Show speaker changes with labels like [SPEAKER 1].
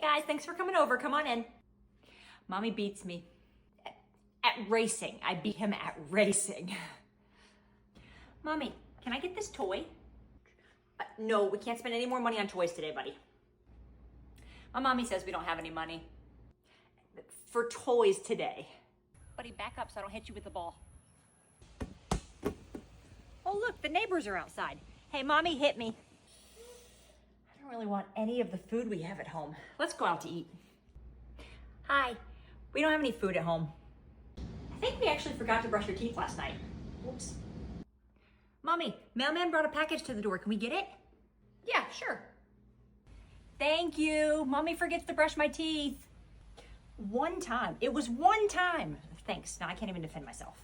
[SPEAKER 1] guys, thanks for coming over. Come on in. Mommy beats me at racing. I beat him at racing. Mommy, can I get this toy? No, we can't spend any more money on toys today, buddy. My mommy says we don't have any money for toys today. Buddy, back up so I don't hit you with the ball. Oh, look, the neighbors are outside. Hey, Mommy hit me. I don't really want any of the food we have at home. Let's go out to eat. Hi, we don't have any food at home. I think we actually forgot to brush your teeth last night. Whoops. Mommy, mailman brought a package to the door. Can we get it? Yeah, sure. Thank you. Mommy forgets to brush my teeth. One time. It was one time. Thanks. Now I can't even defend myself.